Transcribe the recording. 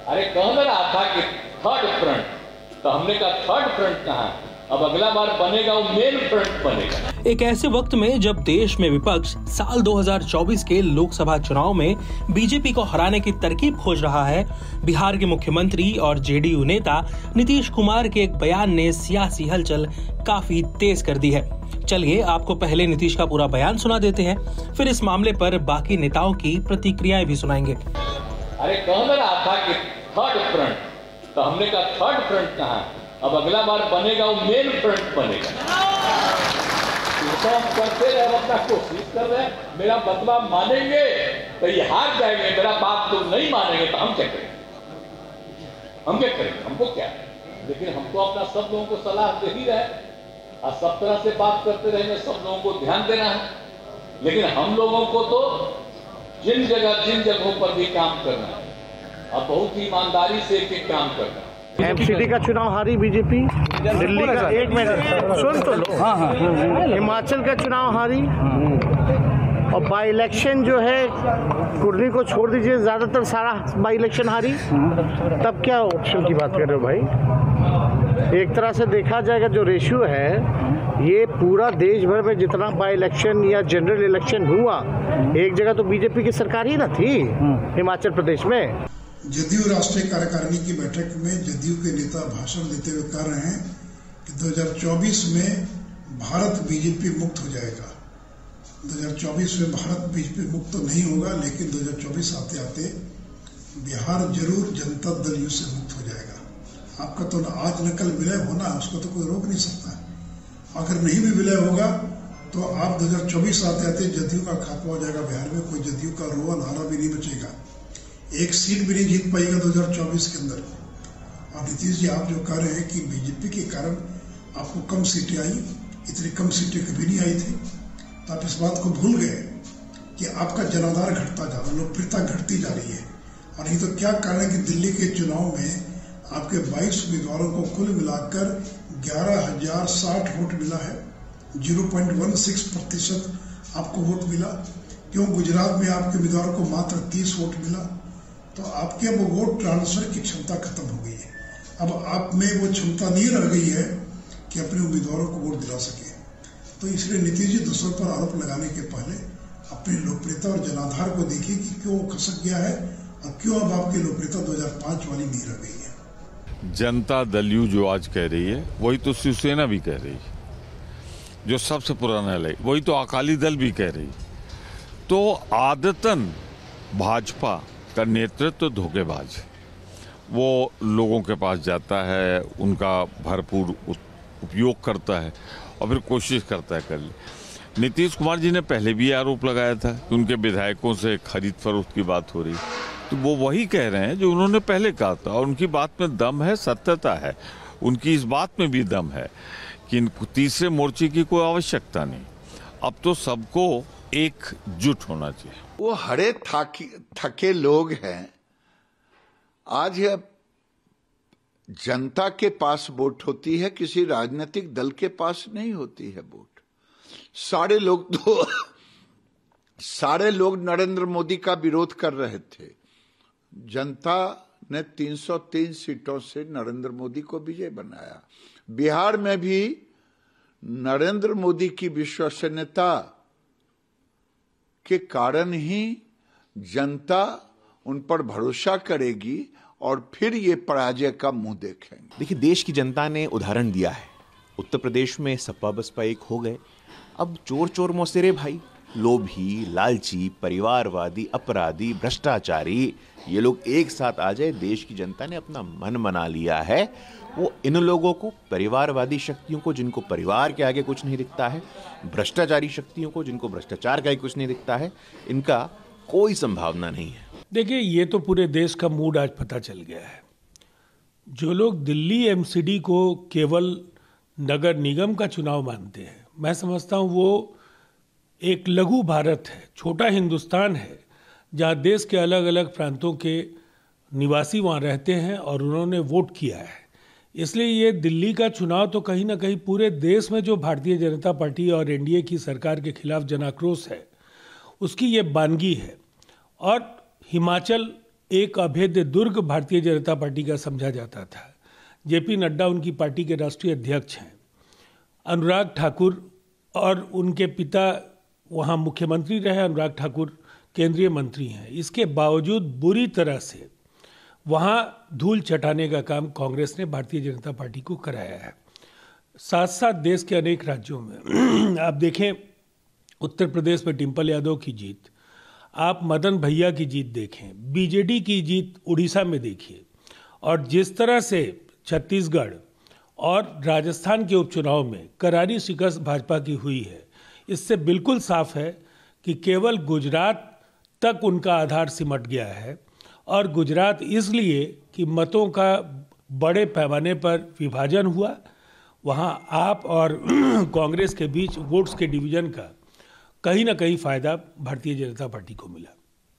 अरे कह ना रहा था कि थर्ड फ्रंट, तो हमने कहा थर्ड फ्रंट कहाँ, अब अगला बार बनेगा वो मेन फ्रंट बनेगा। एक ऐसे वक्त में जब देश में विपक्ष साल 2024 के लोकसभा चुनाव में बीजेपी को हराने की तरकीब खोज रहा है, बिहार के मुख्यमंत्री और जेडीयू नेता नीतीश कुमार के एक बयान ने सियासी हलचल काफी तेज कर दी है। चलिए आपको पहले नीतीश का पूरा बयान सुना देते हैं, फिर इस मामले पर बाकी नेताओं की प्रतिक्रियाएं भी सुनाएंगे। अरे कह ना रहा था कि थर्ड फ्रंट, तो हमने कहा थर्ड फ्रंट कहाँ, अब अगला बार बनेगा वो मेन फ्रंट बनेगा। तो हम करते रहे, अपना कोशिश कर रहे हैं। मेरा बदला मानेंगे तो ये हार जाएंगे, मेरा बात तो नहीं मानेंगे तो हम क्या करेंगे, हम क्या करेंगे, हमको क्या है। लेकिन हमको अपना सब लोगों को सलाह दे ही रहे और सब तरह से बात करते रहेंगे, सब लोगों को ध्यान देना है। लेकिन हम लोगों को तो जिन जगहों पर भी काम करना है और बहुत ही ईमानदारी से एक काम करना है। एमसीडी का चुनाव हारी बीजेपी, दिल्ली का, एक मिनट सुन तो लो, हिमाचल का चुनाव हारी, और बाई इलेक्शन जो है कुर्ली को छोड़ दीजिए, ज्यादातर सारा बाई इलेक्शन हारी। तब क्या ऑप्शन की बात कर रहे हो भाई? एक तरह से देखा जाएगा जो रेशियो है, ये पूरा देश भर में जितना बाई इलेक्शन या जनरल इलेक्शन हुआ, एक जगह तो बीजेपी की सरकार ही ना थी हिमाचल प्रदेश में। जदयू राष्ट्रीय कार्यकारिणी की बैठक में जदयू के नेता भाषण देते हुए कह रहे हैं कि 2024 में भारत बीजेपी मुक्त हो जाएगा। 2024 में भारत बीजेपी मुक्त तो नहीं होगा, लेकिन 2024 आते आते बिहार जरूर जनता दल यू से मुक्त हो जाएगा। आपका तो आज न कल विलय होना, उसको तो कोई रोक नहीं सकता। अगर नहीं भी विलय होगा तो आप 2024 आते आते जदयू का खात्मा हो जाएगा। बिहार में कोई जदयू का रोआ नारा भी नहीं बचेगा, एक सीट भी नहीं जीत पाएगा 2024 के अंदर। और नीतीश जी, आप जो कह रहे हैं कि बीजेपी के कारण आपको कम सीटें आई, इतनी कम सीटें कभी नहीं आई थी, तो आप इस बात को भूल गए कि आपका जनाधार घटता जा रहा है, लोकप्रियता घटती जा रही है। और नहीं तो क्या कारण है कि दिल्ली के चुनाव में आपके 22 उम्मीदवारों को कुल मिलाकर 11,060 वोट मिला है, 0.16% आपको वोट मिला। क्यों गुजरात में आपके उम्मीदवारों को मात्र 30 वोट मिला? तो आपके अब वोट ट्रांसफर की क्षमता खत्म हो गई है। अब आप में वो क्षमता नहीं रह गई है कि अपने उम्मीदवारों को वोट दिला सके। तो इसलिए नीतीश जी दूसरों पर आरोप लगाने के पहले अपनी लोकप्रियता और जनाधार को देखिए कि क्यों खसक गया है और क्यों अब आपकी लोकप्रियता 2005 वाली नहीं रह गई है। जनता दल यू जो आज कह रही है वही तो शिवसेना भी कह रही है, जो सबसे पुराना है वही तो अकाली दल भी कह रही है। तो आदतन भाजपा का नेतृत्व धोखेबाज है, वो लोगों के पास जाता है, उनका भरपूर उपयोग करता है और फिर कोशिश करता है कर ले। नीतीश कुमार जी ने पहले भी आरोप लगाया था कि उनके विधायकों से खरीद फरोख्त की बात हो रही, तो वो वही कह रहे हैं जो उन्होंने पहले कहा था। और उनकी बात में दम है, सत्यता है, उनकी इस बात में भी दम है कि तीसरे मोर्चे की कोई आवश्यकता नहीं, अब तो सबको एकजुट होना चाहिए। वो हरे थके लोग हैं। आज जनता के पास वोट होती है, किसी राजनीतिक दल के पास नहीं होती है वोट। सारे लोग नरेंद्र मोदी का विरोध कर रहे थे। जनता ने 303 सीटों से नरेंद्र मोदी को विजय बनाया। बिहार में भी नरेंद्र मोदी की विश्वसनीयता के कारण ही जनता उन पर भरोसा करेगी और फिर ये पराजय का मुंह देखेंगे। देखिए, देश की जनता ने उदाहरण दिया है। उत्तर प्रदेश में सपा बसपा एक हो गए, अब चोर चोर मौसेरे भाई, लोभी, लालची, परिवारवादी, अपराधी, भ्रष्टाचारी, ये लोग एक साथ आ जाए। देश की जनता ने अपना मन बना लिया है। वो इन लोगों को, परिवारवादी शक्तियों को जिनको परिवार के आगे कुछ नहीं दिखता है, भ्रष्टाचारी शक्तियों को जिनको भ्रष्टाचार का ही कुछ नहीं दिखता है, इनका कोई संभावना नहीं है। देखिए, ये तो पूरे देश का मूड आज पता चल गया है। जो लोग दिल्ली एमसीडी को केवल नगर निगम का चुनाव मानते हैं, मैं समझता हूँ वो एक लघु भारत है, छोटा हिंदुस्तान है, जहाँ देश के अलग अलग प्रांतों के निवासी वहाँ रहते हैं और उन्होंने वोट किया है। इसलिए ये दिल्ली का चुनाव तो कहीं ना कहीं पूरे देश में जो भारतीय जनता पार्टी और एनडीए की सरकार के खिलाफ जनाक्रोश है, उसकी ये बानगी है। और हिमाचल एक अभेद्य दुर्ग भारतीय जनता पार्टी का समझा जाता था। जेपी नड्डा उनकी पार्टी के राष्ट्रीय अध्यक्ष हैं। अनुराग ठाकुर और उनके पिता वहाँ मुख्यमंत्री रहे, अनुराग ठाकुर केंद्रीय मंत्री हैं। इसके बावजूद बुरी तरह से वहाँ धूल चटाने का काम कांग्रेस ने भारतीय जनता पार्टी को कराया है। साथ साथ देश के अनेक राज्यों में आप देखें, उत्तर प्रदेश में डिम्पल यादव की जीत, आप मदन भैया की जीत देखें, बीजेडी की जीत उड़ीसा में देखिए, और जिस तरह से छत्तीसगढ़ और राजस्थान के उपचुनाव में करारी शिकस्त भाजपा की हुई है, इससे बिल्कुल साफ है कि केवल गुजरात तक उनका आधार सिमट गया है। और गुजरात इसलिए कि मतों का बड़े पैमाने पर विभाजन हुआ, वहाँ आप और कांग्रेस के बीच वोट्स के डिवीजन का कहीं ना कहीं फायदा भारतीय जनता पार्टी को मिला।